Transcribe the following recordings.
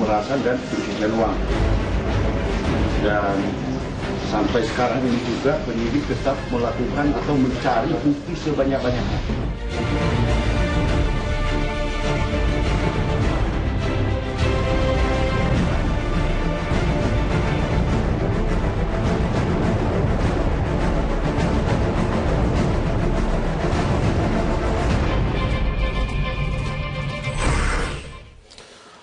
pemerasan dan pencucian uang. Dan sampai sekarang ini juga penyidik tetap melakukan atau mencari bukti sebanyak-banyaknya.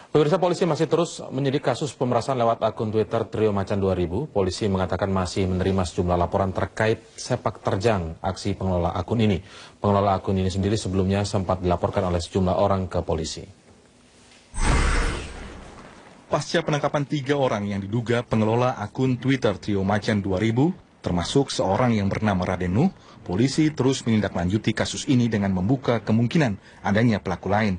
Pemirsa, polisi masih terus menyidik kasus pemerasan lewat akun Twitter Trio Macan 2000. Polisi mengatakan masih menerima sejumlah laporan terkait sepak terjang aksi pengelola akun ini. Pengelola akun ini sendiri sebelumnya sempat dilaporkan oleh sejumlah orang ke polisi. Pasca penangkapan 3 orang yang diduga pengelola akun Twitter Trio Macan 2000, termasuk seorang yang bernama Raden Nuh, polisi terus menindaklanjuti kasus ini dengan membuka kemungkinan adanya pelaku lain.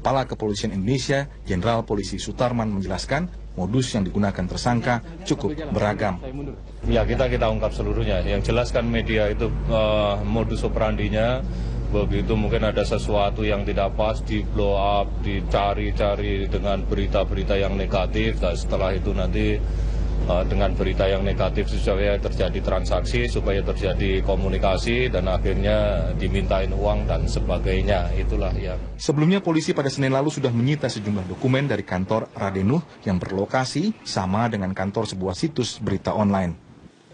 Kepala Kepolisian Indonesia, Jenderal Polisi Sutarman menjelaskan modus yang digunakan tersangka cukup beragam. Ya, kita ungkap seluruhnya. Yang jelas kan media itu modus operandinya begitu mungkin ada sesuatu yang tidak pas, di blow up, dicari-cari dengan berita-berita yang negatif. Dan setelah itu nanti dengan berita yang negatif supaya terjadi transaksi, supaya terjadi komunikasi, dan akhirnya dimintain uang dan sebagainya. Itulah yang... Sebelumnya polisi pada Senin lalu sudah menyita sejumlah dokumen dari kantor Raden Nuh yang berlokasi sama dengan kantor sebuah situs berita online.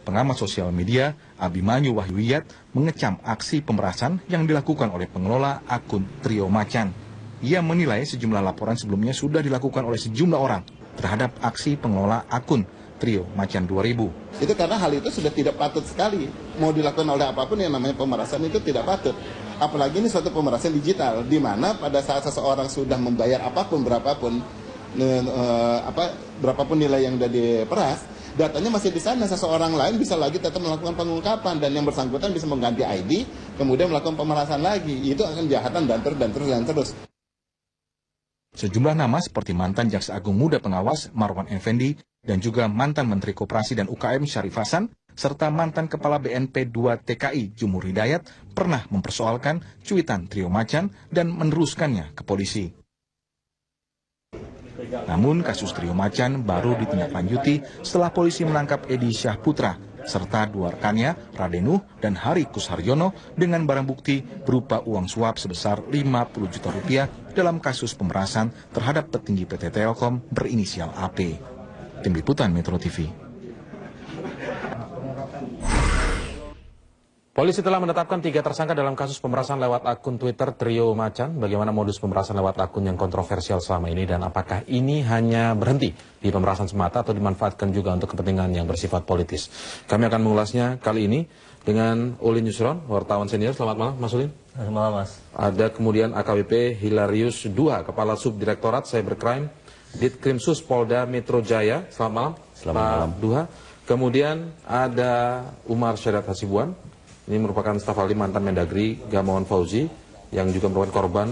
Pengamat sosial media Abimanyu Wahyuwiyat mengecam aksi pemerasan yang dilakukan oleh pengelola akun Trio Macan. Ia menilai sejumlah laporan sebelumnya sudah dilakukan oleh sejumlah orang terhadap aksi pengelola akun Trio Macan 2000. Itu karena hal itu sudah tidak patut sekali. Mau dilakukan oleh apapun yang namanya pemerasan itu tidak patut. Apalagi ini suatu pemerasan digital, di mana pada saat seseorang sudah membayar apapun, berapapun nilai yang sudah diperas, datanya masih di sana. Seseorang lain bisa lagi tetap melakukan pengungkapan, dan yang bersangkutan bisa mengganti ID, kemudian melakukan pemerasan lagi. Itu akan kejahatan dan terus. Sejumlah nama seperti mantan Jaksa Agung Muda Pengawas Marwan Effendi dan juga mantan Menteri Koperasi dan UKM Syarif Hasan serta mantan Kepala BNP 2 TKI Jumhur Hidayat pernah mempersoalkan cuitan Trio Macan dan meneruskannya ke polisi. Namun kasus Trio Macan baru ditindaklanjuti setelah polisi menangkap Edi Syahputra serta 2 rekannya, Raden Nuh dan Hari Kusharyono, dengan barang bukti berupa uang suap sebesar 50 juta rupiah dalam kasus pemerasan terhadap petinggi PT Telkom berinisial AP. Tim Liputan Metro TV. Polisi telah menetapkan 3 tersangka dalam kasus pemerasan lewat akun Twitter Trio Macan. Bagaimana modus pemerasan lewat akun yang kontroversial selama ini, dan apakah ini hanya berhenti di pemerasan semata atau dimanfaatkan juga untuk kepentingan yang bersifat politis? Kami akan mengulasnya kali ini dengan Ulin Yusron, wartawan senior. Selamat malam, Mas Ulin. Selamat malam, Mas. Ada kemudian AKBP Hilarius Duha, Kepala Subdirektorat Cybercrime Ditkrimsus Polda Metro Jaya. Selamat malam, Selamat malam, Duha. Kemudian ada Umar Syadat Hasibuan. Ini merupakan staf ahli mantan Mendagri Gamawan Fauzi yang juga merupakan korban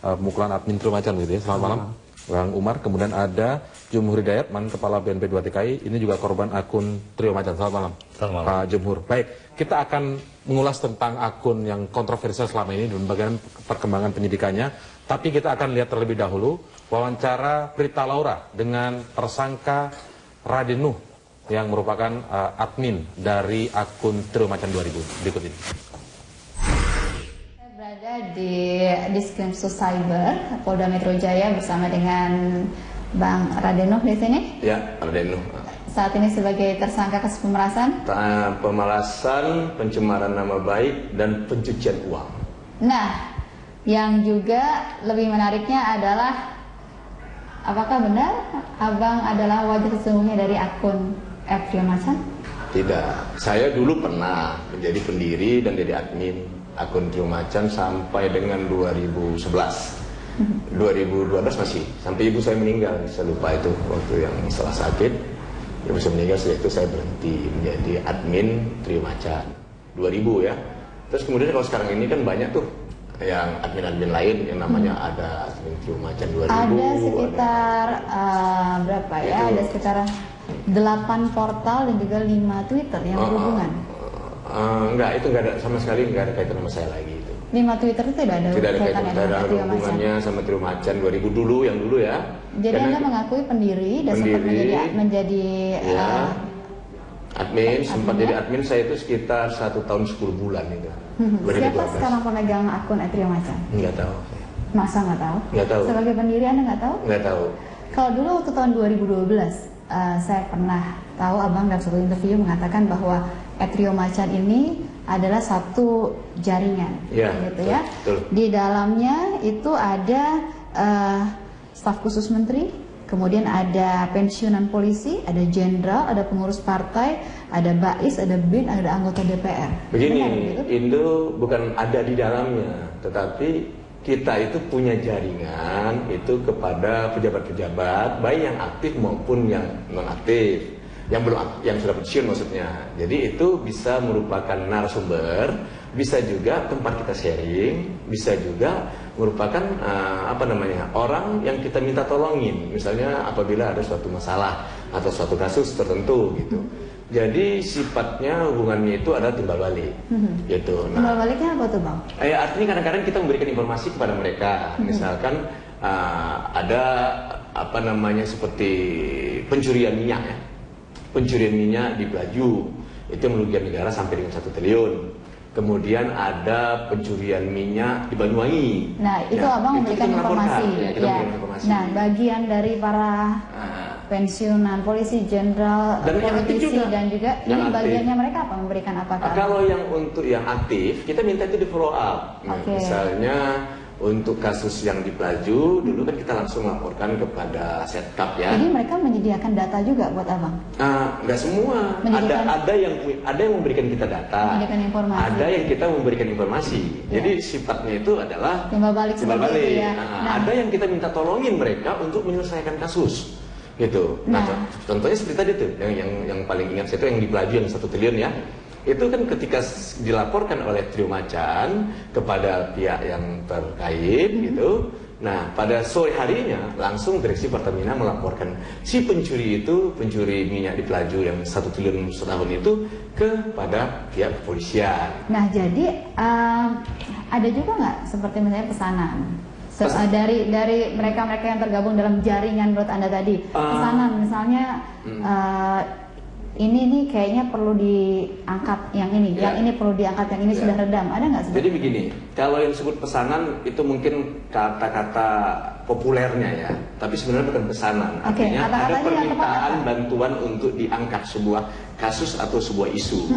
pemukulan admin Trio Macan gitu ya. Selamat malam, Bang Umar. Kemudian ada Jumhur Hidayat, mantan Kepala BNP 2 TKI. Ini juga korban akun Trio Macan. Selamat malam, Pak Jumhur. Baik, kita akan mengulas tentang akun yang kontroversial selama ini dan bagaimana perkembangan penyidikannya. Tapi kita akan lihat terlebih dahulu wawancara Prita Laura dengan tersangka Raden Nuh yang merupakan admin dari akun Trio Macan 2000. Berikut ini. Saya berada di Diskrimsus Cyber Polda Metro Jaya bersama dengan Bang Raden Nuh di sini. Ya, Raden Nuh. Saat ini sebagai tersangka kasus pemerasan. Pemerasan, pencemaran nama baik, dan pencucian uang. Nah, yang juga lebih menariknya adalah apakah benar Abang adalah wajah sesungguhnya dari akun Trio Macan? Tidak, saya dulu pernah menjadi pendiri dan jadi admin akun Trio Macan sampai dengan 2011. 2012 masih, sampai ibu saya meninggal, saya lupa itu waktu yang setelah sakit. Ibu saya meninggal, setelah itu saya berhenti menjadi admin Trio Macan. 2000 ya. Terus kemudian kalau sekarang ini kan banyak tuh yang admin-admin lain yang namanya ada admin Trio Macan 2000. Ada sekitar berapa ya? Itu, ada sekitar 8 portal dan juga 5 Twitter yang berhubungan. Enggak, itu enggak ada sama sekali, enggak ada kaitan sama saya lagi itu. Twitter itu tidak ada Tidak ada kaitannya kaitan, dengan ada Trio Macan. hubungannya sama Trio Macan 2000 dulu, yang dulu ya. Jadi Karena Anda mengakui pendiri dan sempat menjadi ya, admin, sempat admin, jadi ya? admin saya itu sekitar 1 tahun 10 bulan itu. 2012. Siapa sekarang pemegang akun Trio Macan? Nggak tahu. Masa nggak tahu? Nggak tahu. Sebagai pendiri Anda nggak tahu? Nggak tahu. Kalau dulu waktu tahun 2012, saya pernah tahu Abang dalam satu interview mengatakan bahwa Trio Macan ini adalah satu jaringan, Ya, gitu betul, ya. betul. Di dalamnya itu ada staf khusus menteri, kemudian ada pensiunan polisi, ada jenderal, ada pengurus partai, ada bais, ada bin, ada anggota DPR. Begini, Benar begitu? Indo bukan ada di dalamnya, tetapi kita itu punya jaringan itu kepada pejabat-pejabat, baik yang aktif maupun yang non aktif, yang sudah pensiun maksudnya. Jadi itu bisa merupakan narasumber, bisa juga tempat kita sharing, bisa juga merupakan orang yang kita minta tolongin, misalnya apabila ada suatu masalah atau suatu kasus tertentu gitu. Jadi sifatnya hubungannya itu adalah timbal balik, gitu. Timbal baliknya apa tuh Bang? Artinya kadang-kadang kita memberikan informasi kepada mereka, misalkan ada seperti pencurian minyak ya, pencurian minyak di Pelaju itu merugikan negara sampai dengan 1 triliun. Kemudian ada pencurian minyak di Banyuwangi. Nah, itu Abang memberikan informasi. Memberikan informasi. Nah, bagian dari para pensiunan polisi, jenderal, dan yang aktif polisi juga. dan juga Yang ini aktif. bagiannya mereka apa memberikan apa ke Abang? Kalau yang untuk yang aktif, kita minta itu di follow up. Nah, Oke. misalnya untuk kasus yang di Pelaju, dulu kan kita langsung melaporkan kepada Setkap ya. Jadi mereka menyediakan data juga buat Abang? Nggak semua. Ada yang memberikan kita data. Memberikan informasi. Ada yang kita memberikan informasi. Ya. Jadi sifatnya itu adalah Timbal balik seperti itu ya. Nah. Ada yang kita minta tolongin mereka untuk menyelesaikan kasus. Gitu. Nah, contohnya seperti tadi tuh, yang paling ingat saya itu yang di Pelaju yang 1 triliun ya. Itu kan ketika dilaporkan oleh Trio Macan kepada pihak yang terkait gitu. Nah, pada sore harinya langsung Direksi Pertamina melaporkan si pencuri minyak di Pelaju yang 1 triliun setahun itu kepada pihak kepolisian. Nah, jadi ada juga nggak seperti misalnya pesanan? Dari mereka-mereka yang tergabung dalam jaringan menurut Anda tadi, pesanan misalnya ini kayaknya perlu diangkat yang ini, yang ini perlu diangkat, yang ini sudah redam, ada nggak seperti? Jadi begini, kalau yang disebut pesanan itu mungkin kata-kata populernya ya, tapi sebenarnya bukan pesanan. Artinya ada permintaan bantuan untuk diangkat sebuah kasus atau sebuah isu.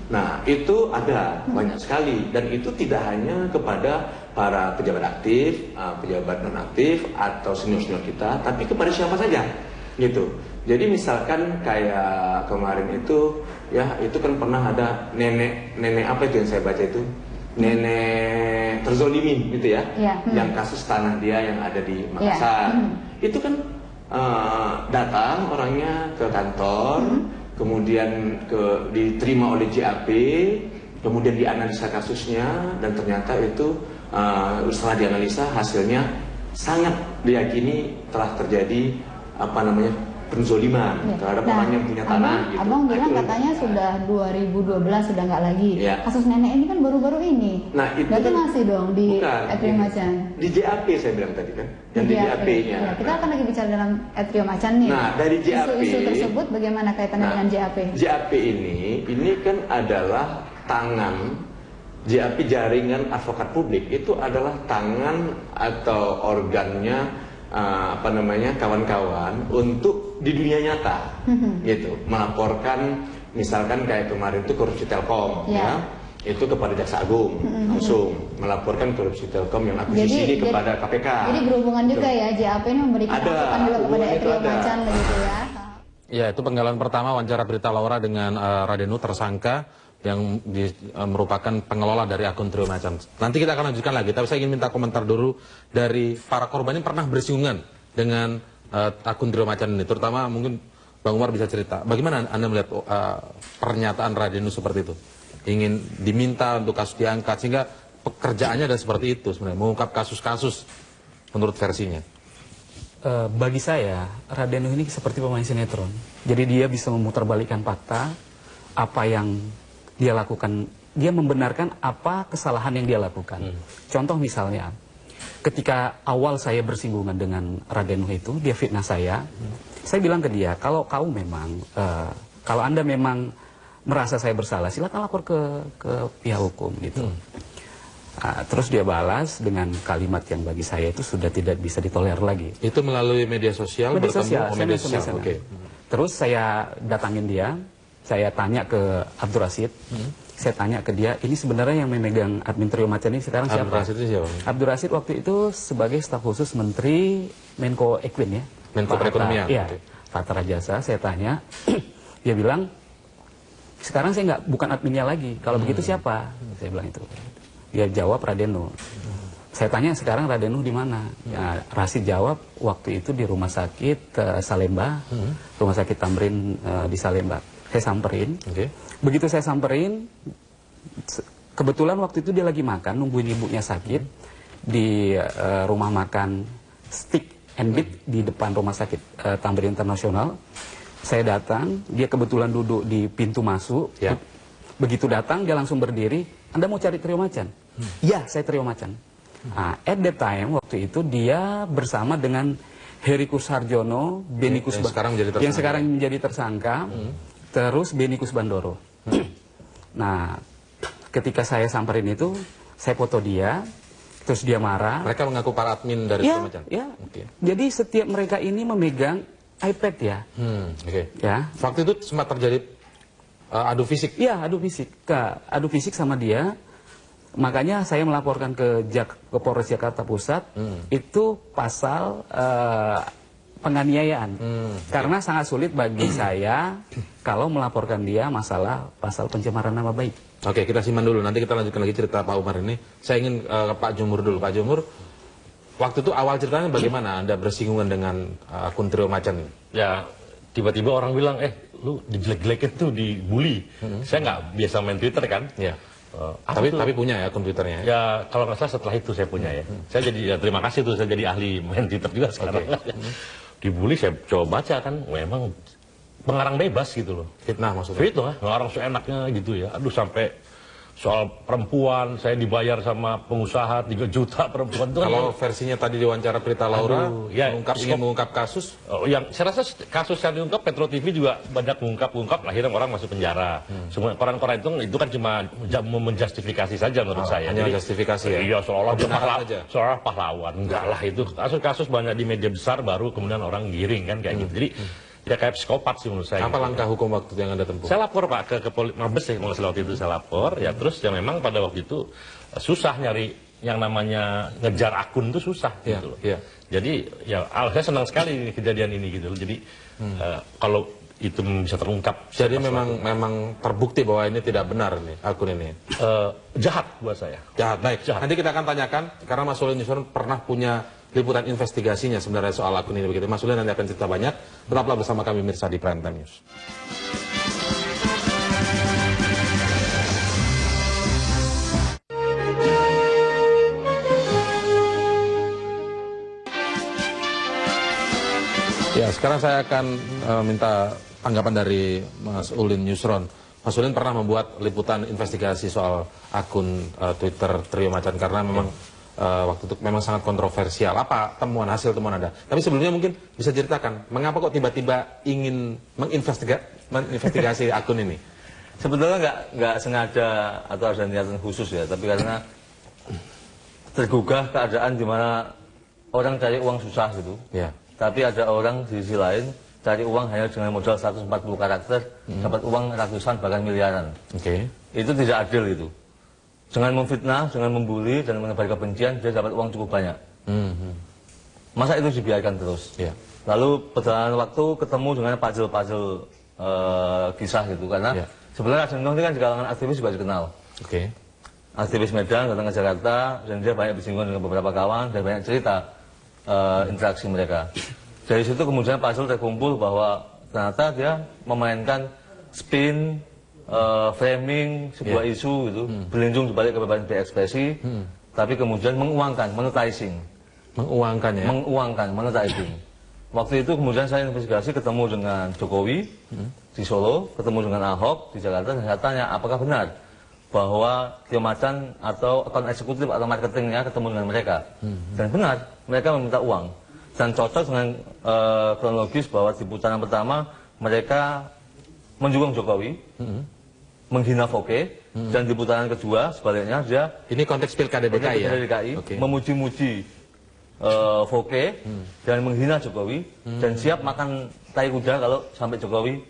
Nah, itu ada banyak sekali, dan itu tidak hanya kepada para pejabat aktif, pejabat non aktif atau senior-senior kita, tapi kepada siapa saja gitu. Jadi misalkan kayak kemarin itu ya, itu kan pernah ada nenek apa itu yang saya baca itu, nenek terzolimin gitu ya, yang kasus tanah dia yang ada di Makassar. Itu kan datang orangnya ke kantor, kemudian diterima oleh JAP, kemudian dianalisa kasusnya, dan ternyata itu setelah dianalisa hasilnya sangat diyakini telah terjadi penzoliman terhadap orang yang punya tanah gitu. Abang bilang katanya sudah 2012 sudah nggak lagi. Kasus nenek ini kan baru-baru ini. Nah, itu berarti kan, masih dong di Trio Macan. Di JAP saya bilang tadi kan. Yang di JAP-nya. Ya, kita akan lagi bicara dalam Trio Macan nih. Nah, dari JAP isu tersebut bagaimana kaitannya dengan JAP? JAP ini kan adalah tangan JAP, Jaringan Advokat Publik, itu adalah tangan atau organnya kawan-kawan untuk di dunia nyata gitu, melaporkan misalkan kayak kemarin itu korupsi Telkom ya, itu kepada Jaksa Agung langsung melaporkan korupsi Telkom yang akuisisi ini kepada KPK. Jadi berhubungan juga ya, JAP ini memberikan masukan juga kepada Trio Macan begitu ya. Ya, itu penggalan pertama wawancara Berita Laura dengan Radenu, tersangka yang merupakan pengelola dari akun Trio Macan. Nanti kita akan lanjutkan lagi, tapi saya ingin minta komentar dulu dari para korban yang pernah bersinggungan dengan akun Trio Macan ini, terutama mungkin Bang Umar bisa cerita, bagaimana Anda melihat pernyataan Radenu seperti itu? Ingin diminta untuk kasus diangkat, sehingga pekerjaannya adalah seperti itu sebenarnya, mengungkap kasus-kasus menurut versinya. Bagi saya, Radenu ini seperti pemain sinetron. Jadi dia bisa memutarbalikkan fakta, apa yang dia lakukan dia membenarkan apa kesalahan yang dia lakukan. Contoh misalnya, ketika awal saya bersinggungan dengan Raden Nuh itu, dia fitnah saya bilang ke dia, kalau kau memang, kalau Anda memang merasa saya bersalah, silakan lapor ke pihak hukum gitu. Terus dia balas dengan kalimat yang bagi saya itu sudah tidak bisa ditolerir lagi. Itu melalui media sosial, media sosial, media sosial. Oke. Terus saya datangin dia, saya tanya ke Abdur Rasid, saya tanya ke dia, ini sebenarnya yang memegang admin Trio Macan ini sekarang siapa? Abdur Rasid itu siapa? Abdur Rasid waktu itu sebagai staf khusus Menteri Menko Equin ya. Menko Perekonomian. Iya, Pak Rajasa, saya tanya, dia bilang, sekarang saya bukan adminnya lagi, kalau begitu siapa? Saya bilang itu. Dia jawab Raden Nuh. Saya tanya sekarang Raden Nuh di mana? Ya, Rasid jawab waktu itu di rumah sakit Salemba, rumah sakit Tamrin di Salemba. Saya samperin. Begitu saya samperin, kebetulan waktu itu dia lagi makan, nungguin ibunya sakit di rumah makan Stick and Beat di depan rumah sakit Tamrin Internasional. Saya datang, dia kebetulan duduk di pintu masuk. Ya. Begitu datang, dia langsung berdiri. Anda mau cari Trio Macan? Iya, saya Trio Macan. Nah, at that time, waktu itu dia bersama dengan Herikus Harjono, Benikus yang sekarang menjadi tersangka, terus Benikus Bandoro. Nah, ketika saya samperin itu, saya foto dia, terus dia marah. Mereka mengaku para admin dari Trio Macan? Ya, jadi setiap mereka ini memegang iPad ya. Ya. Waktu itu sempat terjadi adu fisik? Iya, adu fisik. Adu fisik sama dia. Makanya saya melaporkan ke Polres Jakarta Pusat, itu pasal penganiayaan. Karena sangat sulit bagi saya kalau melaporkan dia masalah pasal pencemaran nama baik. Oke, kita simpan dulu. Nanti kita lanjutkan lagi cerita Pak Umar ini. Saya ingin ke Pak Jumur dulu. Pak Jumur, waktu itu awal ceritanya bagaimana Anda bersinggungan dengan akun Trio Macan? Ya, tiba-tiba orang bilang, lu dijelek-jelekin tuh, dibully. Saya nggak biasa main Twitter kan. Ya. Tapi punya ya akun Twitternya? Ya, kalau nggak salah setelah itu saya punya ya. Saya jadi, ya, terima kasih tuh, saya jadi ahli main Twitter juga sekarang. Dibully, saya coba baca kan, memang pengarang bebas gitu loh. Fitnah maksudnya? Fitnah, ngarang seenaknya gitu ya. Aduh, sampai soal perempuan, saya dibayar sama pengusaha 3 juta perempuan. Kalau versinya tadi diwawancara Prita Laura, ingin mengungkap kasus? Yang saya rasa kasus yang diungkap, Petro TV juga banyak mengungkap, akhirnya orang masuk penjara. Semua koran-koran itu kan cuma menjustifikasi saja menurut saya. Hanya justifikasi ya? Iya, seolah pahlawan. Enggak lah, itu kasus-kasus banyak di media besar, baru kemudian orang giring kan kayak gitu. Jadi ya kayak psikopat sih menurut saya. Apa langkah hukum waktu itu yang Anda tempuh? Saya lapor Pak ke Mabes ya, kalau waktu itu saya lapor. Ya terus ya memang pada waktu itu susah nyari yang namanya ngejar akun itu susah gitu loh. Jadi ya saya senang sekali kejadian ini gitu loh. Jadi kalau itu bisa terungkap. Jadi memang terbukti bahwa ini tidak benar nih akun ini. Jahat buat saya. Jahat, baik. Jahat. Nanti kita akan tanyakan karena Mas Ulin Yusron pernah punya liputan investigasinya sebenarnya soal akun ini begitu. Mas Ulin nanti akan cerita banyak. Tetaplah bersama kami mirsa di Prime Time News. Ya, sekarang saya akan minta tanggapan dari Mas Ulin Yusron. Mas Ulin pernah membuat liputan investigasi soal akun Twitter Trio Macan karena memang waktu itu memang sangat kontroversial. Apa hasil temuan Anda? Tapi sebelumnya mungkin bisa ceritakan, mengapa kok tiba-tiba ingin menginvestigasi akun ini? Sebetulnya nggak sengaja atau ada niatan khusus ya, tapi karena tergugah keadaan di mana orang cari uang susah gitu. Ya. Tapi ada orang di sisi lain cari uang hanya dengan modal 140 karakter, dapat uang ratusan bahkan miliaran. Itu tidak adil itu. Dengan memfitnah, dengan membuli, dan menebar kebencian, dia dapat uang cukup banyak. Masa itu dibiarkan terus? Lalu perjalanan waktu ketemu dengan puzzle-puzzle kisah gitu. Karena sebenarnya Raden Nuh ini kan di kalangan aktivis juga dikenal. Aktivis Medan datang ke Jakarta, dan dia banyak bersinggungan dengan beberapa kawan, dan banyak cerita interaksi mereka. Dari situ kemudian puzzle terkumpul bahwa ternyata dia memainkan spin, framing sebuah isu gitu, berlindung dibalik kebebasan berekspresi, tapi kemudian menguangkan, monetizing. Menguangkan, monetizing. Waktu itu kemudian saya investigasi, ketemu dengan Jokowi di Solo, ketemu dengan Ahok di Jakarta, dan saya tanya apakah benar bahwa Trio Macan atau akun eksekutif atau marketingnya ketemu dengan mereka. Dan benar, mereka meminta uang. Dan cocok dengan kronologis bahwa di putaran pertama mereka menjunjung Jokowi, menghina Foke, dan di putaran kedua sebaliknya dia ini konteks pilkada DKI ya? Okay. Memuji-muji Foke dan menghina Jokowi dan siap makan tai kuda kalau sampai Jokowi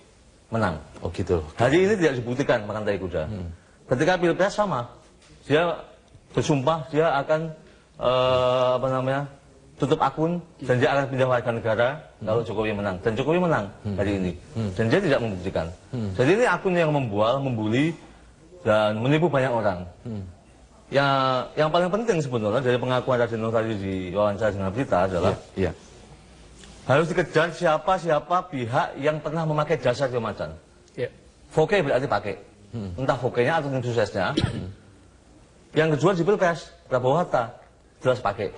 menang. Oh gitu. Hari ini tidak dibuktikan makan tai kuda. Ketika Pilpres sama, dia bersumpah dia akan tutup akun dan dia akan pindah warga negara kalau Jokowi menang. Dan Jokowi menang hari ini. Dan dia tidak membuktikan. Jadi ini akun yang membual, membuli dan menipu banyak orang. Yang paling penting sebenarnya dari pengakuan Radeno tadi di wawancara dengan berita adalah harus dikejar siapa pihak yang pernah memakai jasa Trio Macan. Foke berarti pakai. Entah Foke-nya atau tim suksesnya. Yang kedua di Pilpres, Prabowo Hatta jelas pakai.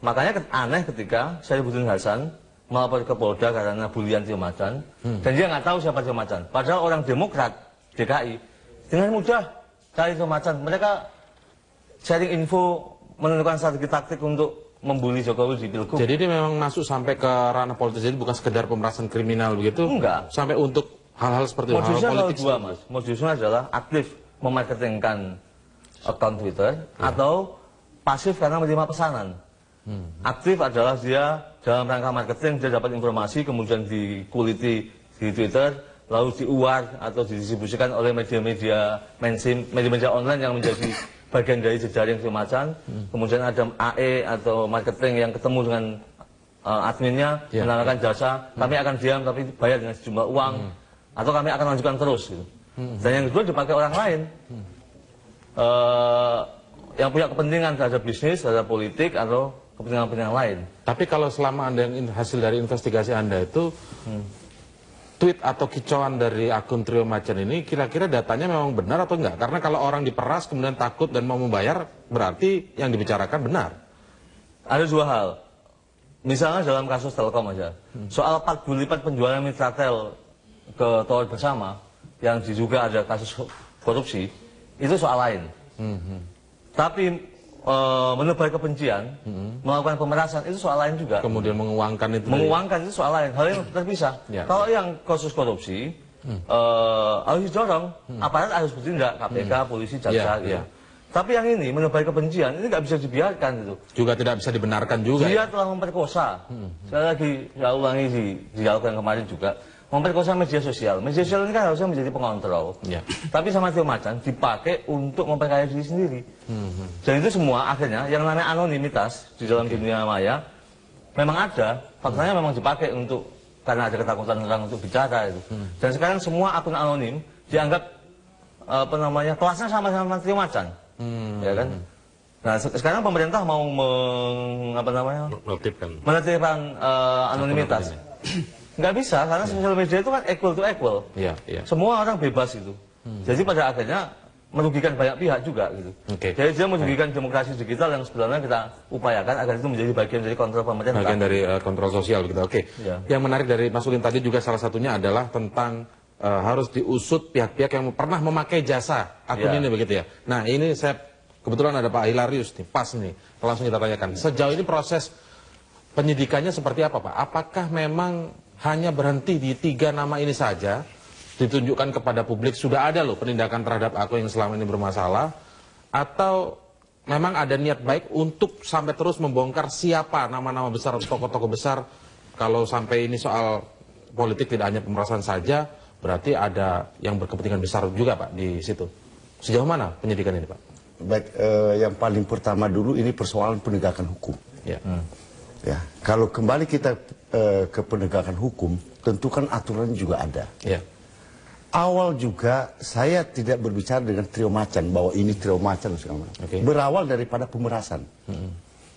Makanya aneh ketika Syarifudin Hasan melapor ke Polda karena bulian Trio Macan dan dia nggak tahu siapa Trio Macan. Padahal orang Demokrat DKI dengan mudah cari Trio Macan. Mereka sharing info, menentukan strategi taktik untuk membuli Jokowi di Pilgub. Jadi dia memang masuk sampai ke ranah politis, jadi bukan sekedar pemerasan kriminal begitu? Enggak. Sampai untuk hal-hal seperti itu? Modusnya kalau dua, Mas. Modusnya adalah aktif memarketingkan akun Twitter atau pasif karena menerima pesanan. Aktif adalah dia dalam rangka marketing, dia dapat informasi, kemudian dikuliti di Twitter, lalu diuar atau didistribusikan oleh media-media mainstream, media-media online yang menjadi bagian dari jejaring Trio Macan. Kemudian ada AE atau marketing yang ketemu dengan adminnya, menawarkan jasa, kami akan diam tapi bayar dengan sejumlah uang, atau kami akan lanjutkan terus. Gitu. Dan yang kedua dipakai orang lain, yang punya kepentingan terhadap bisnis, terhadap politik, atau kepentingan-kepentingan lain. Tapi kalau selama Anda yang hasil dari investigasi Anda itu, tweet atau kicauan dari akun Trio Macan ini kira-kira datanya memang benar atau enggak? Karena kalau orang diperas kemudian takut dan mau membayar, berarti yang dibicarakan benar. Ada dua hal. Misalnya dalam kasus Telkom aja, soal 40 lipat penjualan Mitratel ke Tower Bersama, yang diduga ada kasus korupsi, itu soal lain. Tapi menebar kebencian, melakukan pemerasan, itu soal lain juga. Kemudian menguangkan itu? Menguangkan itu soal lain, hal yang terpisah. Kalau yang kasus korupsi, harus didorong, aparat harus bertindak, KPK, polisi, jaksa, gitu. Tapi yang ini, menebar kebencian, ini nggak bisa dibiarkan gitu. Juga tidak bisa dibenarkan juga. Dia telah memperkosa. Sekali lagi, saya ulangi di dialog yang kemarin juga, memperkosa media sosial. Media sosial ini kan harusnya menjadi pengontrol. Tapi sama Trio Macan dipakai untuk memperkaya diri sendiri. Dan itu semua akhirnya yang namanya anonimitas di dalam dunia maya memang ada. Faktanya memang dipakai untuk karena ada ketakutan orang untuk bicara itu. Dan sekarang semua akun anonim dianggap kelasnya sama-sama Trio Macan. Ya kan? Nah, sekarang pemerintah mau menertibkan anonimitas. Nggak bisa, karena sosial media itu kan equal to equal. Semua orang bebas itu. Jadi pada akhirnya merugikan banyak pihak juga gitu. Jadi dia merugikan demokrasi digital yang sebenarnya kita upayakan agar itu menjadi bagian dari kontrol pemerintah. Bagian dari kontrol sosial gitu. Yang menarik dari Mas Ulin tadi juga salah satunya adalah tentang harus diusut pihak-pihak yang pernah memakai jasa akun ini begitu ya. Nah ini saya kebetulan ada Pak Hilarius nih, pas nih, langsung kita tanyakan. Sejauh ini proses penyidikannya seperti apa Pak? Apakah memang hanya berhenti di 3 nama ini saja, ditunjukkan kepada publik sudah ada loh penindakan terhadap aku yang selama ini bermasalah, atau memang ada niat baik untuk sampai terus membongkar siapa nama-nama besar, tokoh-tokoh besar? Kalau sampai ini soal politik tidak hanya pemerasan saja, berarti ada yang berkepentingan besar juga Pak di situ. Sejauh mana penyidikan ini Pak? Baik, yang paling pertama dulu ini persoalan penegakan hukum. Ya, kalau kembali kita ke penegakan hukum, tentu kan aturan juga ada. Awal juga saya tidak berbicara dengan Trio Macan bahwa ini Trio Macan segala macam. Berawal daripada pemerasan.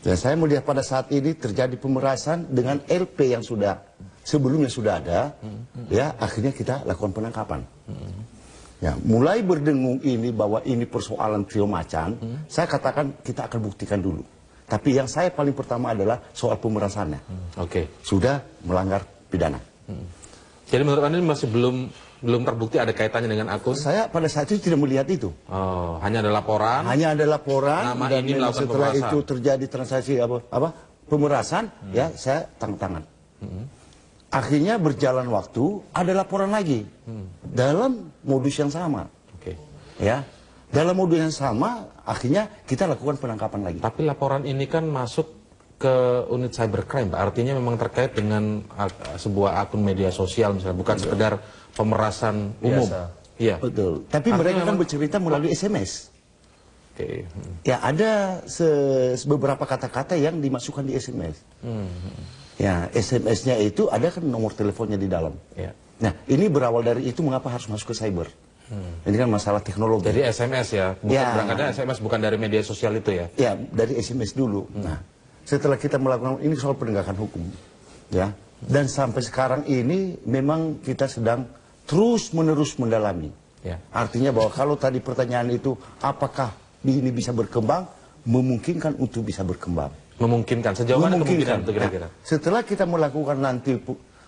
Dan saya melihat pada saat ini terjadi pemerasan dengan LP yang sudah sebelumnya sudah ada, ya akhirnya kita lakukan penangkapan. Ya, mulai berdengung ini bahwa ini persoalan Trio Macan, saya katakan kita akan buktikan dulu. Tapi yang saya paling pertama adalah soal pemerasannya. Sudah melanggar pidana. Jadi menurut Anda masih belum belum terbukti ada kaitannya dengan akun? Saya pada saat itu tidak melihat itu. Oh, hanya ada laporan. Hanya ada laporan. Nama Dan ini melakukan setelah pemerasan. itu terjadi transaksi pemerasan, ya saya tangkap tangan. Akhirnya berjalan waktu, ada laporan lagi dalam modus yang sama. Oke. Ya, dalam modus yang sama, akhirnya kita lakukan penangkapan lagi. Tapi laporan ini kan masuk ke unit cybercrime, Pak. Artinya memang terkait dengan sebuah akun media sosial misalnya, bukan sekedar pemerasan umum. Iya. Betul. Tapi Artinya mereka kan memang bercerita melalui SMS. Oke. Ya, ada beberapa kata-kata yang dimasukkan di SMS. Ya, SMS-nya itu ada kan nomor teleponnya di dalam. Ya. Nah, ini berawal dari itu mengapa harus masuk ke cyber. Ini kan masalah teknologi. Jadi SMS ya, berangkatnya SMS bukan dari media sosial itu ya? Ya, dari SMS dulu. Nah, setelah kita melakukan ini soal penegakan hukum, ya, dan sampai sekarang ini memang kita sedang terus-menerus mendalami. Ya. Artinya bahwa kalau tadi pertanyaan itu apakah ini bisa berkembang, memungkinkan untuk bisa berkembang. Memungkinkan, sejauh mana kemungkinan itu kira-kira? Nah, setelah kita melakukan nanti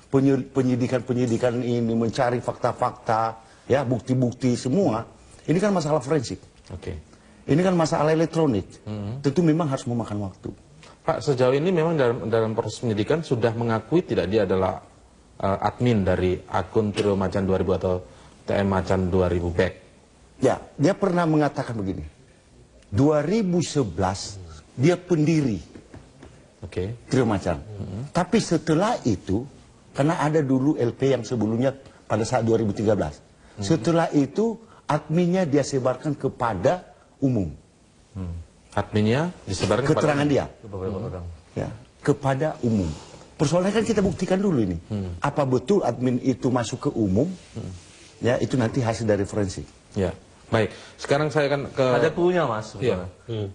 penyidikan ini, mencari fakta-fakta, ya, bukti-bukti semua, ini kan masalah forensik. Oke. Ini kan masalah elektronik. Tentu memang harus memakan waktu. Pak, sejauh ini memang dalam proses penyidikan sudah mengakui tidak dia adalah admin dari akun Trio Macan 2000 atau TM Macan 2000 back? Ya, dia pernah mengatakan begini. 2011 dia pendiri Trio Macan. Tapi setelah itu, karena ada dulu LP yang sebelumnya pada saat 2013. Setelah itu adminnya dia sebarkan kepada umum. Adminnya disebarkan keterangan dia. Orang. Ya, kepada umum. Persoalannya kan kita buktikan dulu ini. Apa betul admin itu masuk ke umum? Ya, itu nanti hasil dari forensik. Ya. Baik, sekarang saya akan ke... Ada clue-nya, Mas. Sebenarnya.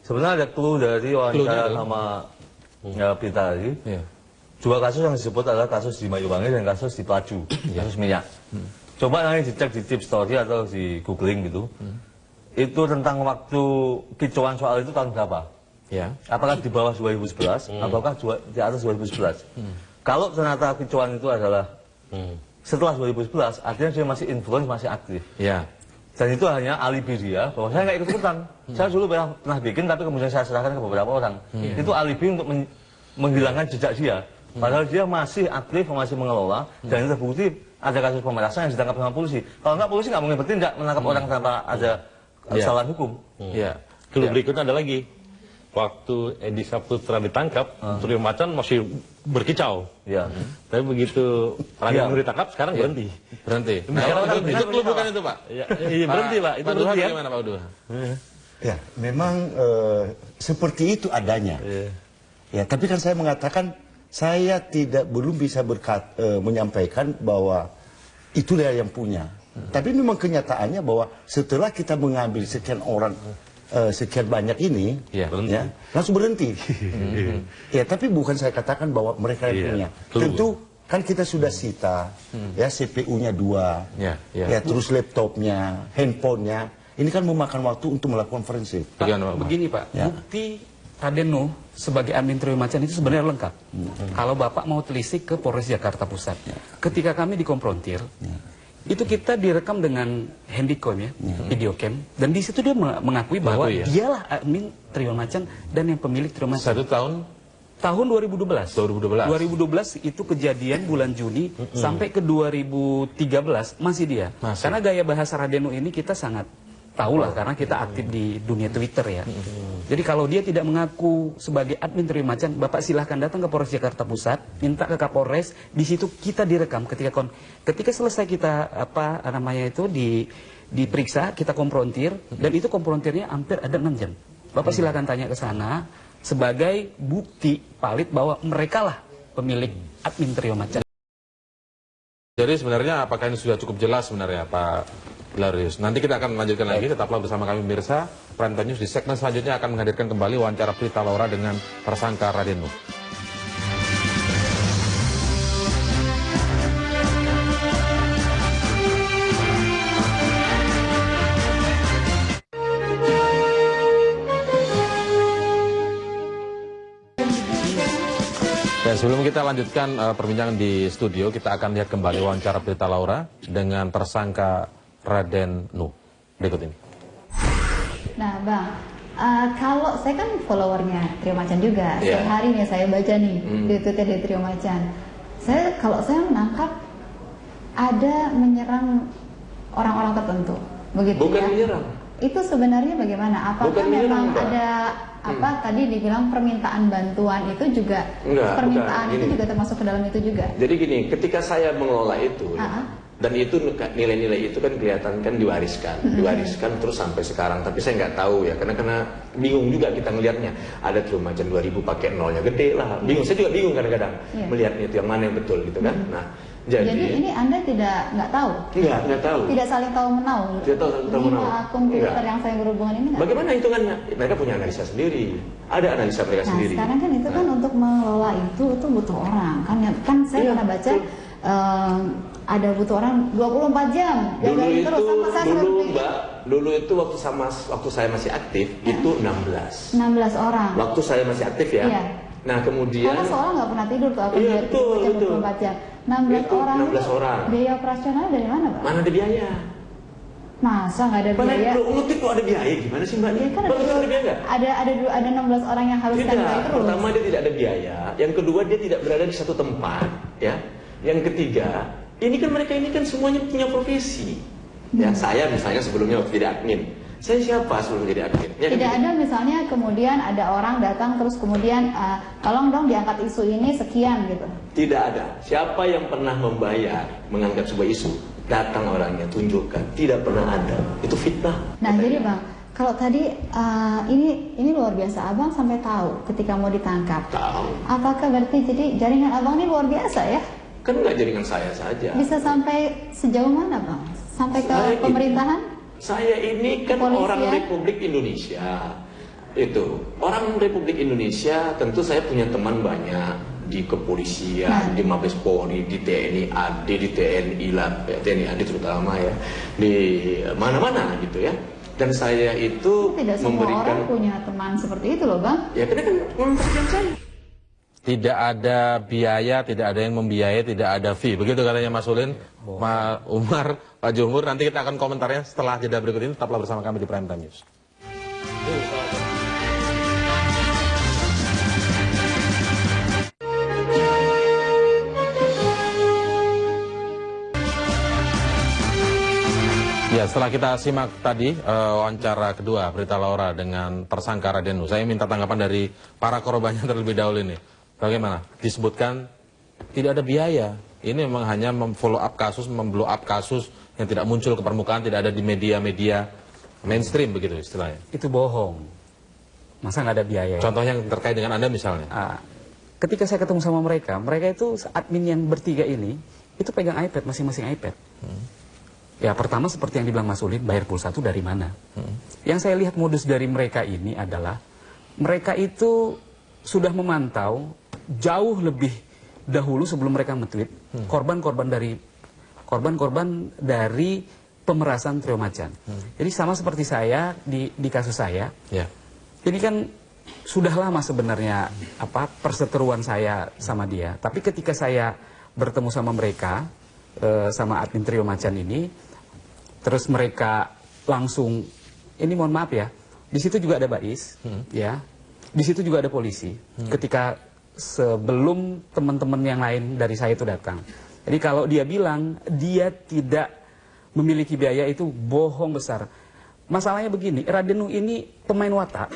Sebenarnya ada clue dari wawancara sama Pita tadi. Dua kasus yang disebut adalah kasus di Mayuwangi dan kasus di Pelaju, kasus minyak. Coba nanti dicek di tip story atau di googling gitu. Itu tentang waktu kicauan soal itu tahun berapa? Ya. Apakah di bawah 2011 ataukah di atas 2011? Kalau ternyata kicauan itu adalah setelah 2011, artinya dia masih influence, masih aktif. Ya. Dan itu hanya alibi dia bahwa saya nggak ikut-ikutan. Saya dulu pernah bikin tapi kemudian saya serahkan ke beberapa orang. Itu alibi untuk menghilangkan jejak dia. Padahal dia masih aktif, masih mengelola, dan itu terbukti ada kasus pemerasan yang ditangkap sama polisi. Kalau nggak, polisi nggak mungkin bertindak menangkap orang tanpa ada kesalahan hukum. Iya. Clue berikutnya ada lagi. Waktu Edi Saputra ditangkap, Trio Macan masih berkicau. Ya. Tapi begitu Raden Nur ditangkap, sekarang berhenti. Berhenti. Nah, itu clue bukan itu, Pak? Iya, berhenti, Pak. Itu berhenti ya. Bagaimana, Pak Uduh? Ya, memang seperti itu adanya. Ya, tapi kan saya mengatakan saya belum bisa menyampaikan bahwa itulah yang punya. Tapi memang kenyataannya bahwa setelah kita mengambil sekian orang, sekian banyak ini, ya, langsung berhenti. Ya, tapi bukan saya katakan bahwa mereka yang punya. Tentu kan kita sudah sita, ya, CPU-nya 2, ya, terus laptopnya, handphonenya. Ini kan memakan waktu untuk melakukan forensik. Begini Pak, bukti Raden Nuh sebagai admin Trio Macan itu sebenarnya lengkap. Kalau Bapak mau telisik ke Polres Jakarta Pusat, ketika kami dikonfrontir, itu kita direkam dengan handycam ya, videocam, dan di situ dia mengakui bahwa dialah admin Trio Macan dan yang pemilik Trio Macan. Satu tahun? Tahun 2012. 2012 itu kejadian bulan Juni sampai ke 2013 masih dia. Karena gaya bahasa Raden Nuh ini kita sangat tahu lah karena kita aktif di dunia Twitter ya. Jadi kalau dia tidak mengaku sebagai admin Trio Macan, Bapak silahkan datang ke Polres Jakarta Pusat, minta ke Kapolres, di situ kita direkam ketika selesai kita diperiksa, kita konfrontir dan itu konfrontirnya hampir ada 6 jam. Bapak silahkan tanya ke sana sebagai bukti valid bahwa merekalah pemilik admin Trio Macan. Jadi sebenarnya apakah ini sudah cukup jelas sebenarnya Pak Hilarius? Nanti kita akan melanjutkan lagi, tetaplah bersama kami pemirsa. Prime Time News di segmen selanjutnya akan menghadirkan kembali wawancara Prita Laura dengan tersangka Raden Nuh. Dan sebelum kita lanjutkan perbincangan di studio, kita akan lihat kembali wawancara Berita Laura dengan tersangka Raden Nuh. Berikut ini. Nah Bang, kalau saya kan followernya Trio Macan juga, setiap hari nih saya baca nih di Twitter dari Trio Macan. Kalau saya menangkap ada menyerang orang-orang tertentu, begitu Bukan ya? menyerang. Itu sebenarnya bagaimana? Apakah Bukan memang menyerang, ada tadi dibilang permintaan bantuan itu juga permintaan itu juga termasuk ke dalam itu juga? Jadi gini, ketika saya mengelola itu dan itu nilai-nilai itu kan kelihatan kan diwariskan terus sampai sekarang, tapi saya nggak tahu ya karena bingung juga kita ngelihatnya. Ada Trio Macan 2000 pakai nolnya gede lah, bingung, saya juga bingung kadang-kadang melihatnya itu yang mana yang betul gitu kan. Nah jadi ini Anda nggak tahu? Nggak tahu. Tidak saling tahu menau. Tidak tahu menau. Akun Twitter yang saya berhubungan ini. Bagaimana hitungannya? Mereka punya analisa sendiri. Ada analisa mereka sendiri. Sekarang kan itu kan untuk mengelola itu butuh orang kan saya pernah baca ada butuh orang 24 jam. Dulu itu waktu saya masih aktif itu 16 orang. Waktu saya masih aktif ya. Iya. Nah kemudian karena seorang nggak pernah tidur tuh aku betul. 24 jam. 16 orang. Biaya operasional dari mana, Pak? Mana ada biaya? Masa nggak ada biaya? Ngetik kok ada biaya? Gimana sih Mbak? Ya, kan ada biaya nggak? Ada 16 orang yang harus standby terus. Pertama dia tidak ada biaya. Yang kedua dia tidak berada di satu tempat, ya. Yang ketiga, mereka ini kan semuanya punya profesi. Ya, saya misalnya sebelumnya waktu jadi admin. Saya siapa sebelum jadi admin? Tidak ada misalnya kemudian ada orang datang terus kemudian tolong dong diangkat isu ini sekian gitu. Tidak ada. Siapa yang pernah membayar mengangkat sebuah isu? Datang orangnya, tunjukkan. Tidak pernah ada. Itu fitnah. Nah, jadi Bang, kalau tadi ini luar biasa, Abang sampai tahu ketika mau ditangkap. Tahu. Apakah berarti jadi jaringan Abang ini luar biasa ya? Kan nggak jaringan saya saja. Bisa sampai sejauh mana Bang? Sampai ke pemerintahan? Saya ini kan orang Republik Indonesia. Orang Republik Indonesia, tentu saya punya teman banyak di kepolisian, di Mabes Polri, di TNI AD, di TNI TNI AD terutama ya, di mana-mana gitu ya. Dan saya itu tidak memberikan. Semua orang punya teman seperti itu loh Bang. Ya karena kan memperhatikan saya. Tidak ada biaya, tidak ada yang membiayai, tidak ada fee. Begitu katanya Mas Ulin, Pak Umar, Pak Jumhur. Nanti kita akan komentarnya setelah jeda berikut ini. Tetaplah bersama kami di Prime Time News. Ya, setelah kita simak tadi wawancara kedua Berita Laura dengan tersangka Raden Nuh, saya minta tanggapan dari para korbannya terlebih dahulu ini. Bagaimana? Disebutkan tidak ada biaya. Ini memang hanya memfollow up kasus, memblow up kasus yang tidak muncul ke permukaan, tidak ada di media-media mainstream begitu istilahnya. Itu bohong. Masa nggak ada biaya? Contohnya yang terkait dengan Anda misalnya. Ketika saya ketemu sama mereka itu admin yang bertiga ini, itu pegang iPad, masing-masing iPad. Ya pertama seperti yang dibilang Mas Ulin, bayar pulsa itu dari mana? Yang saya lihat modus dari mereka ini adalah, mereka itu sudah memantau jauh lebih dahulu sebelum mereka nge-tweet korban-korban dari pemerasan Trio Macan. Jadi sama seperti saya di kasus saya. Ini kan sudah lama sebenarnya perseteruan saya sama dia. Tapi ketika saya bertemu sama mereka, sama admin Trio Macan ini, terus mereka langsung, ini mohon maaf ya, di situ juga ada Bais, ya, di situ juga ada polisi. Ketika sebelum teman-teman yang lain dari saya itu datang. Jadi kalau dia bilang dia tidak memiliki biaya, itu bohong besar. Masalahnya begini, Raden Nuh ini pemain watak,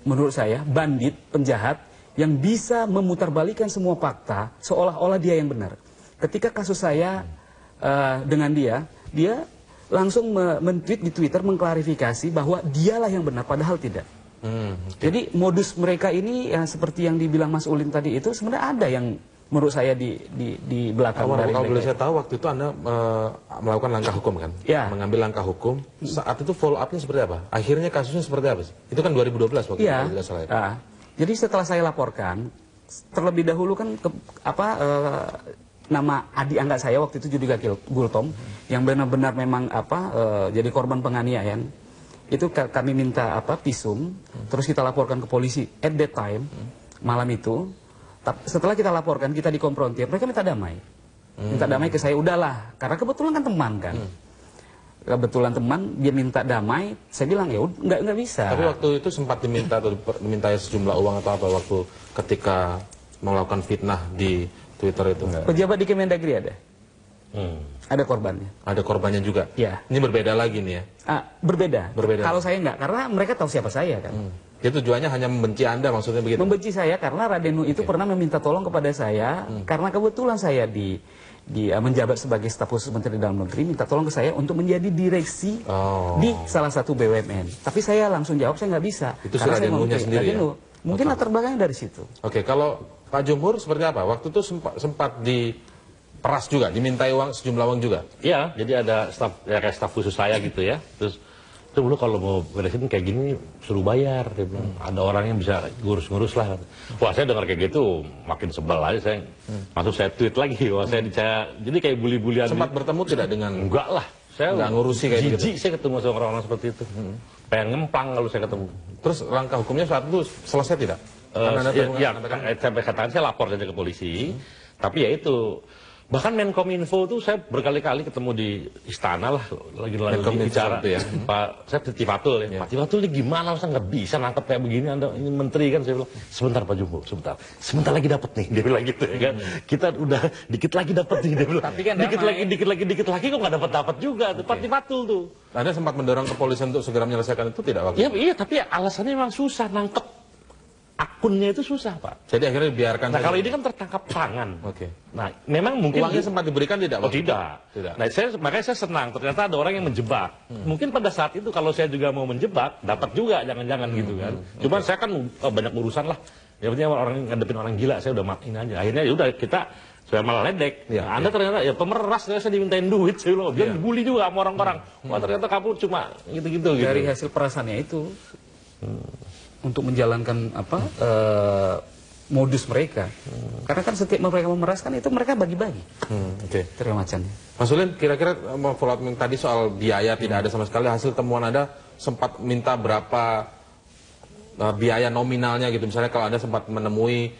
menurut saya bandit, penjahat yang bisa memutarbalikkan semua fakta seolah-olah dia yang benar. Ketika kasus saya dengan dia langsung men-tweet di Twitter mengklarifikasi bahwa dialah yang benar, padahal tidak. Jadi modus mereka ini ya, seperti yang dibilang Mas Ulin tadi itu sebenarnya ada yang menurut saya di belakang dari mereka. Kalau boleh itu. saya tahu, waktu itu Anda melakukan langkah hukum kan? Ya. Mengambil langkah hukum. Saat itu follow up-nya seperti apa? Akhirnya kasusnya seperti apa sih? Itu kan 2012 waktu itu, kalau tidak salah ya. Jadi setelah saya laporkan, terlebih dahulu kan nama adik angkat saya waktu itu Judika Gultom yang benar-benar memang jadi korban penganiayaan. Itu kami minta visum, terus kita laporkan ke polisi at that time, malam itu. Setelah kita laporkan, kita dikonfrontir, mereka minta damai. Minta damai ke saya, udahlah. Karena kebetulan kan teman kan. Kebetulan teman, dia minta damai, saya bilang ya nggak bisa. Tapi waktu itu sempat diminta atau diminta sejumlah uang atau apa waktu ketika melakukan fitnah di Twitter itu? Pejabat di Kemendagri ada. Ada korbannya. Ada korbannya juga? Ya. Ini berbeda lagi nih ya? Berbeda. Kalau saya nggak, karena mereka tahu siapa saya kan. Itu tujuannya hanya membenci Anda maksudnya begitu? Membenci saya karena Radenu itu pernah meminta tolong kepada saya, karena kebetulan saya menjabat sebagai staf khusus Menteri Dalam Negeri, minta tolong ke saya untuk menjadi direksi di salah satu BUMN. Tapi saya langsung jawab saya nggak bisa. Itu si Radenunya sendiri ya? Mungkin latar belakangnya dari situ. Oke, kalau Pak Jumhur seperti apa? Waktu itu sempat diperas juga, dimintai uang, sejumlah uang juga? Iya, jadi ada kayak staf khusus saya gitu ya. Terus itu dulu kalau mau beresin kayak gini suruh bayar, dia bilang. Ada orang yang bisa ngurus-ngurus lah. Wah, saya dengar kayak gitu makin sebel aja saya. Masuk saya tweet lagi, wah saya jadi kayak bully-bulian. Sempat bertemu tidak dengan? Enggak lah, saya nggak ngurusi kayak gitu. Saya ketemu sama orang-orang seperti itu. Pengen ngemplang kalau saya ketemu. Terus langkah hukumnya saat itu selesai tidak? Sampai katakan saya lapor saja ke polisi. Tapi ya itu. Bahkan Menkominfo tuh saya berkali-kali ketemu di istana lah, lagi bicara ya. Pak, saya Tifatul ya. Pak Tifatul ini gimana, masa nggak bisa nangkep kayak begini, Anda ini menteri kan? Saya bilang, sebentar Pak Jumbo, sebentar lagi dapat nih, dia bilang gitu ya kan. Kita udah dikit lagi dapat nih, dia bilang. Tapi kan dikit lagi kok nggak dapat juga, Pak Tifatul tuh. Anda sempat mendorong kepolisian untuk segera menyelesaikan itu tidak waktu? Iya, tapi alasannya memang susah nangkep. Akunnya itu susah, Pak. Jadi akhirnya dibiarkan. Nah, kalau ini kan tertangkap tangan. Oke. Nah, memang mungkin uangnya sempat diberikan tidak? Oh, tidak. Nah, makanya saya senang. Ternyata ada orang yang menjebak. Mungkin pada saat itu kalau saya juga mau menjebak, dapat juga, jangan-jangan gitu kan. Cuman saya kan banyak urusan lah. Yang penting orang ngadepin orang gila, saya udah matiin aja. Akhirnya ya udah kita saya malah ledek. Nah, Anda ternyata ya pemeras, saya dimintain duit, saya bilang. Dia dibully juga sama orang-orang. Wah, ternyata kamu cuma gitu-gitu. Dari hasil perasaannya itu. Untuk menjalankan modus mereka, karena kan setiap mereka memeraskan itu mereka bagi-bagi. Terima macannya. Mas Ulin, kira-kira mau follow up tadi soal biaya tidak ada sama sekali. Hasil temuan Anda sempat minta berapa biaya nominalnya gitu? Misalnya kalau Anda sempat menemui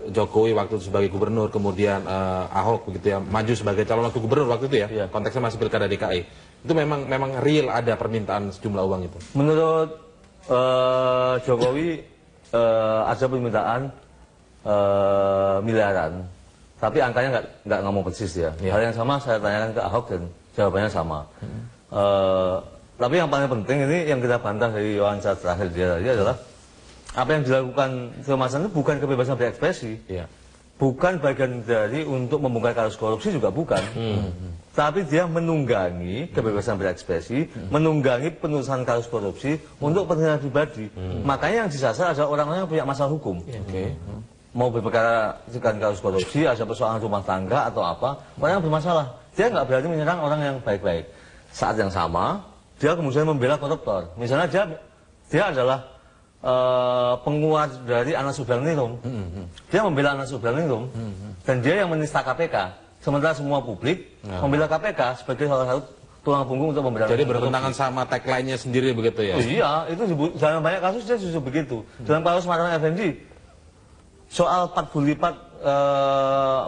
Jokowi waktu itu sebagai gubernur, kemudian Ahok begitu ya, maju sebagai calon wakil gubernur waktu itu ya, konteksnya masih pilkada DKI. Itu memang real ada permintaan sejumlah uang itu? Menurut Jokowi ada permintaan miliaran, tapi angkanya nggak ngomong persis ya. Hal yang sama saya tanyakan ke Ahok dan jawabannya sama. Tapi yang paling penting ini yang kita bantah dari wawancara terakhir dia tadi adalah apa yang dilakukan Firmasan itu bukan kebebasan berekspresi, bukan bagian dari untuk membongkar kasus korupsi juga bukan. Tapi dia menunggangi kebebasan berekspresi, menunggangi penulisan kasus korupsi untuk kepentingan pribadi. Makanya yang disasar adalah orang-orang yang punya masalah hukum. Mau berperkara dengan kasus korupsi, ada persoalan rumah tangga atau apa, orang yang bermasalah. Dia nggak berani menyerang orang yang baik-baik. Saat yang sama, dia kemudian membela koruptor. Misalnya dia adalah penguat dari Anas Urbaningrum. Dia membela Anas Urbaningrum, dan dia yang menista KPK. Sementara semua publik membela KPK sebagai salah satu tulang punggung untuk membela. Jadi bertentangan sama tagline-nya sendiri begitu ya? Iya, itu dalam banyak kasus dia justru begitu. Dalam kasus Marwan Effendi, soal 40 lipat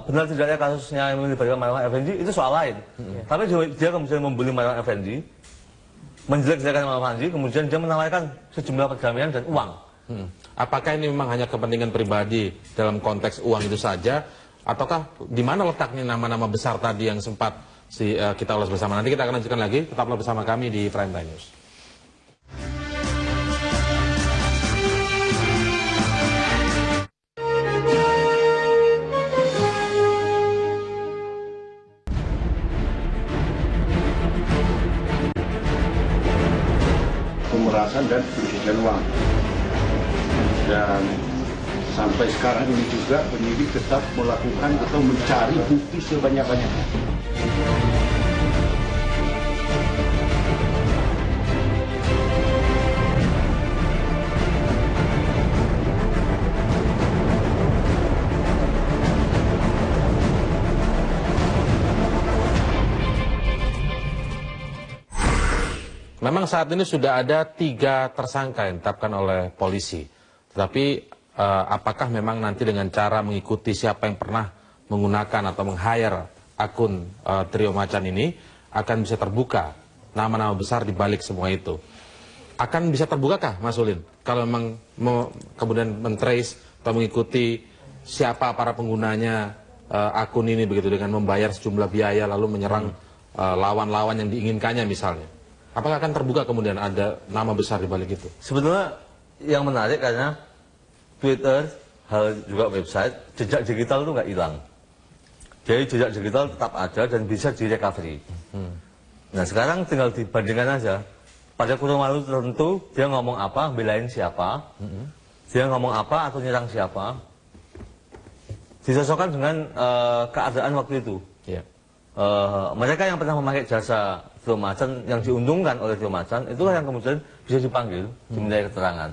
benar tidaknya kasusnya yang melibatkan Marwan Effendi itu soal lain. Tapi dia kemudian membuli Marwan Effendi, menjelek-jelekan Marwan Effendi, kemudian dia menawarkan sejumlah perdamaian dan uang. Apakah ini memang hanya kepentingan pribadi dalam konteks uang itu saja? Ataukah di mana letaknya nama-nama besar tadi yang sempat kita ulas bersama? Nanti kita akan lanjutkan lagi. Tetaplah bersama kami di Prime Time News. Pemerasan dan pencucian uang. Dan sampai sekarang ini juga penyidik tetap melakukan atau mencari bukti sebanyak-banyaknya. Memang saat ini sudah ada 3 tersangka yang ditetapkan oleh polisi. Tetapi apakah memang nanti dengan cara mengikuti siapa yang pernah menggunakan atau meng-hire akun Trio Macan ini akan bisa terbuka nama-nama besar di balik semua itu. Akan bisa terbukakah, Mas Ulin? Kalau memang kemudian men-trace atau mengikuti siapa para penggunanya akun ini begitu dengan membayar sejumlah biaya lalu menyerang lawan-lawan yang diinginkannya misalnya. Apakah akan terbuka kemudian ada nama besar di balik itu? Sebetulnya yang menarik karena Twitter, hal juga website, jejak digital itu nggak hilang. Jadi jejak digital tetap ada dan bisa direcovery. Nah sekarang tinggal dibandingkan aja. Pada kurun waktu tertentu dia ngomong apa, belain siapa, dia ngomong apa atau nyerang siapa, disosokkan dengan keadaan waktu itu. Mereka yang pernah memakai jasa Trio Macan, yang diuntungkan oleh Trio Macan, itulah yang kemudian bisa dipanggil, dimintai keterangan.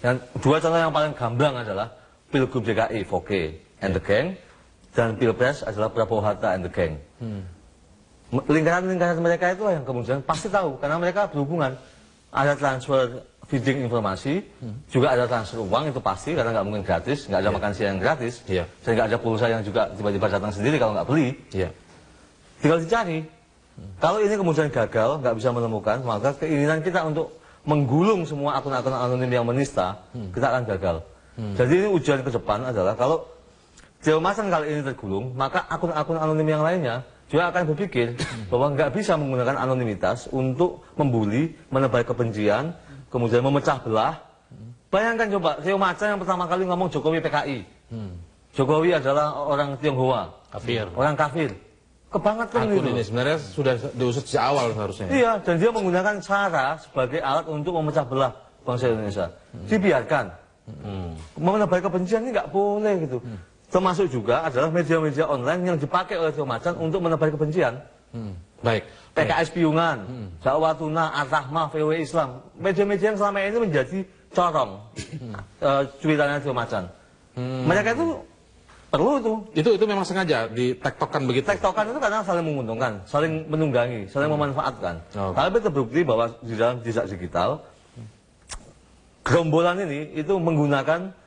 Yang dua contoh yang paling gamblang adalah Pilgub DKI, Voke and the Gang, dan Pilpres adalah Prabowo Hatta and the Gang. Lingkaran-lingkaran mereka itulah yang kemudian pasti tahu, karena mereka berhubungan. Ada transfer feeding informasi, juga ada transfer uang, itu pasti, karena nggak mungkin gratis, nggak ada makan siang gratis, dan nggak ada pulsa yang juga tiba-tiba datang sendiri kalau nggak beli. Tinggal dicari. Kalau ini kemudian gagal, nggak bisa menemukan, maka keinginan kita untuk menggulung semua akun-akun anonim yang menista, kita akan gagal. Jadi ini ujian ke depan adalah kalau Trio Macan kali ini tergulung, maka akun-akun anonim yang lainnya juga akan berpikir bahwa nggak bisa menggunakan anonimitas untuk membuli, menebar kebencian, kemudian memecah belah. Bayangkan coba, Trio Macan yang pertama kali ngomong Jokowi PKI. Jokowi adalah orang Tionghoa, orang kafir. Kebangetan akun itu. Ini sebenarnya sudah diusut sejak awal seharusnya. Iya, dan dia menggunakan cara sebagai alat untuk memecah belah bangsa Indonesia. Dibiarkan. Menebar kebencian ini nggak boleh gitu. Termasuk juga adalah media-media online yang dipakai oleh Trio Macan untuk menebar kebencian. Baik. PKS Piungan, Zawatuna, At-Tahmah, VW Islam. Media-media yang selama ini menjadi corong cuitannya Trio Macan. Mereka itu perlu itu. Itu memang sengaja ditektokan begitu. Tektokan itu karena saling menguntungkan, saling menunggangi, saling memanfaatkan. Tapi terbukti bahwa di dalam jejak digital, gerombolan ini itu menggunakan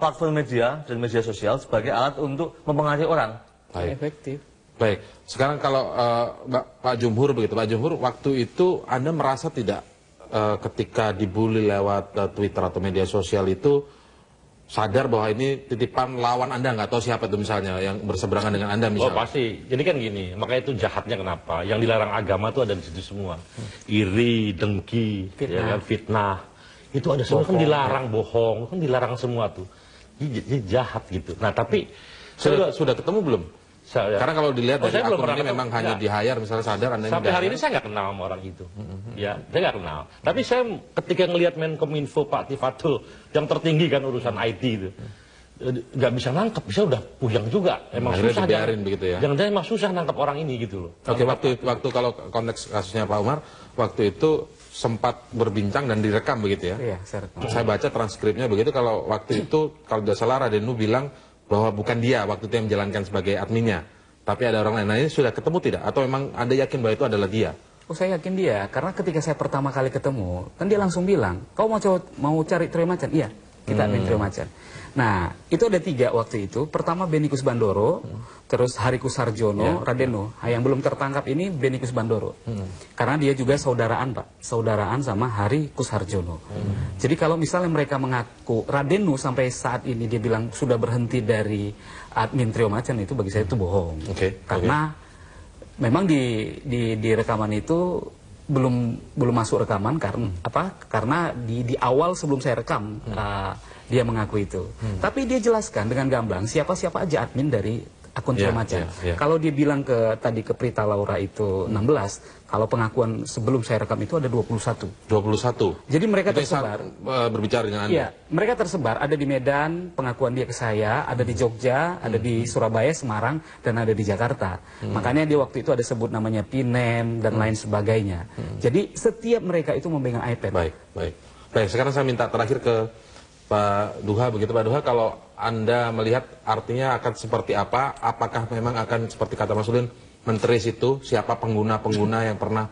platform media dan media sosial sebagai alat untuk mempengaruhi orang. Efektif. Baik. Sekarang kalau Pak Jumhur begitu, Pak Jumhur, waktu itu Anda merasa tidak ketika dibully lewat Twitter atau media sosial itu sadar bahwa ini titipan lawan Anda, nggak tahu siapa itu misalnya yang berseberangan dengan Anda misalnya? Oh pasti. Jadi kan gini, makanya itu jahatnya kenapa? Yang dilarang agama itu ada di situ semua. Iri, dengki, fitnah. Itu ada semua kan dilarang, bohong, kan dilarang semua tuh. Jadi jahat gitu. Nah tapi sudah ketemu belum? Karena kalau dilihat dari akun ini memang hanya di-hire misalnya sadar Anda sampai hari ini saya nggak kenal sama orang itu. Ya, saya nggak kenal. Tapi saya ketika ngelihat Menkominfo Pak Tifatul yang tertinggi kan urusan IT itu, nggak bisa nangkep, saya udah puyeng juga. Emang susah dibiarin begitu ya. Jangan-jangan emang susah nangkep orang ini gitu loh. Oke, waktu kalau konteks kasusnya Pak Umar, waktu itu sempat berbincang dan direkam begitu ya? Iya, saya rekam. Saya baca transkripnya begitu, kalau waktu itu kalau tidak salah Radenu bilang bahwa bukan dia waktu itu yang menjalankan sebagai adminnya, tapi ada orang lain. Nah ini sudah ketemu tidak? Atau memang Anda yakin bahwa itu adalah dia? Oh saya yakin dia, karena ketika saya pertama kali ketemu, kan dia langsung bilang, kau mau cari Trio Macan? Iya, kita admin Trio Macan. Nah, itu ada 3 waktu itu. Pertama Benikus Bandoro, terus Harikus Sarjono, Radeno. Nah, yang belum tertangkap ini Benikus Bandoro. Karena dia juga saudaraan, Pak. Saudaraan sama Harikus Sarjono. Jadi kalau misalnya mereka mengaku, Radeno sampai saat ini dia bilang sudah berhenti dari admin Trio Macan, itu bagi saya itu bohong. Karena memang di rekaman itu belum masuk rekaman karena di awal sebelum saya rekam dia mengaku itu. Tapi dia jelaskan dengan gamblang siapa-siapa aja admin dari akun Trio Macan. Kalau dia bilang tadi ke Prita Laura itu 16, kalau pengakuan sebelum saya rekam itu ada 21. 21. Jadi mereka tersebar berbicara dengan Anda. Iya, mereka tersebar, ada di Medan pengakuan dia ke saya, ada di Jogja, ada di Surabaya, Semarang, dan ada di Jakarta. Makanya dia waktu itu ada sebut namanya Pinem dan lain sebagainya. Jadi setiap mereka itu memegang iPad. Baik, sekarang saya minta terakhir ke Pak Duha begitu. Pak Duha, kalau Anda melihat artinya akan seperti apa? Apakah memang akan seperti kata Mas Ulin, men-trace itu siapa pengguna-pengguna yang pernah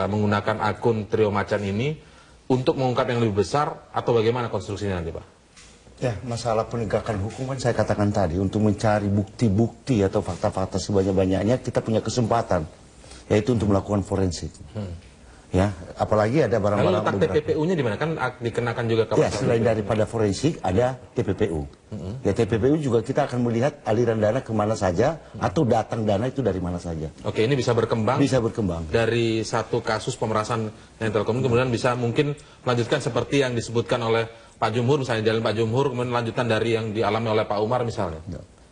menggunakan akun Trio Macan ini untuk mengungkap yang lebih besar, atau bagaimana konstruksinya nanti Pak? Ya, masalah penegakan hukum kan saya katakan tadi, untuk mencari bukti-bukti atau fakta-fakta sebanyak-banyaknya kita punya kesempatan, yaitu untuk melakukan forensik. Ya, apalagi ada barang-barang. Kalau letak TPPU-nya di mana? Kan dikenakan juga ke. Ya, selain daripada forensik ada TPPU. Ya, TPPU juga kita akan melihat aliran dana kemana saja atau datang dana itu dari mana saja. Oke, ini bisa berkembang. Bisa berkembang. Dari satu kasus pemerasan yang Telkom kemudian bisa mungkin melanjutkan seperti yang disebutkan oleh Pak Jumhur, misalnya jalan Pak Jumhur, kemudian lanjutan dari yang dialami oleh Pak Umar misalnya.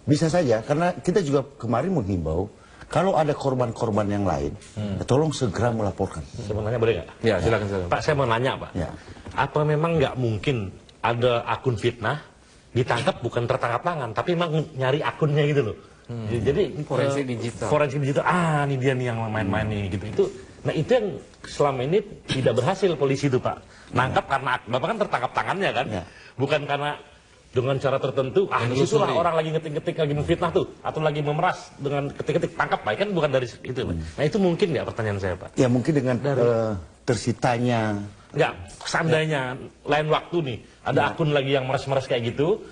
Bisa saja, karena kita juga kemarin menghimbau kalau ada korban-korban yang lain, tolong segera melaporkan. Sebenarnya boleh nggak? Ya, silakan. Pak, saya mau nanya, Pak. Ya. Apa memang nggak mungkin ada akun fitnah ditangkap bukan tertangkap tangan, tapi memang nyari akunnya gitu loh. Jadi forensik digital. Forensik digital. Ah, ini dia nih yang main-main nih gitu. Nah itu yang selama ini tidak berhasil polisi itu, Pak. Nangkap karena Bapak kan tertangkap tangannya kan, bukan karena dengan cara tertentu, disitulah orang lagi ngetik-ngetik, lagi memfitnah tuh, atau lagi memeras dengan ketik-ketik, tangkap, Pak, kan bukan dari itu. Nah itu mungkin nggak pertanyaan saya, Pak? Ya mungkin dengan tersitanya. Nggak, seandainya lain waktu nih, ada akun lagi yang meres-meres kayak gitu,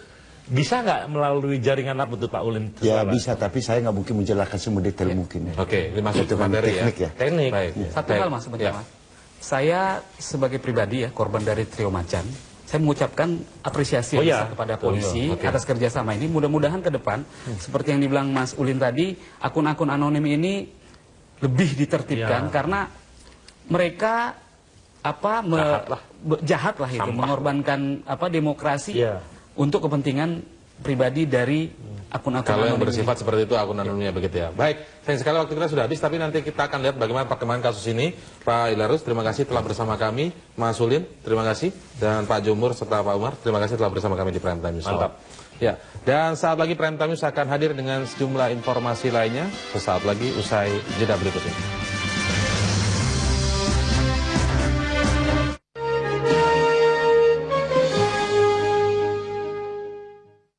bisa nggak melalui jaringan apa tuh Pak Ulin? Ya bisa, tapi saya nggak mungkin menjelaskan semua detail mungkin. Oke, ini masuk ke materi teknik ya. Teknik. Baik. Satu hal Mas sebentar Mas. Saya sebagai pribadi ya, korban dari Trio Macan, saya mengucapkan apresiasi kepada polisi atas kerjasama ini. Mudah-mudahan ke depan, seperti yang dibilang Mas Ulin tadi, akun-akun anonim ini lebih ditertibkan karena mereka jahat lah itu, mengorbankan demokrasi untuk kepentingan pribadi dari akun-akun kalau yang anonim bersifat ini. seperti itu akun anonimnya begitu ya. Baik, sayang sekali waktu kita sudah habis, tapi nanti kita akan lihat bagaimana perkembangan kasus ini. Pak Ilarus, terima kasih telah bersama kami. Mas Ulin, terima kasih. Dan Pak Jumhur serta Pak Umar, terima kasih telah bersama kami di Prime Time News. Mantap. Ya, dan saat lagi Prime Time News akan hadir dengan sejumlah informasi lainnya. Sesaat lagi usai jeda berikut ini.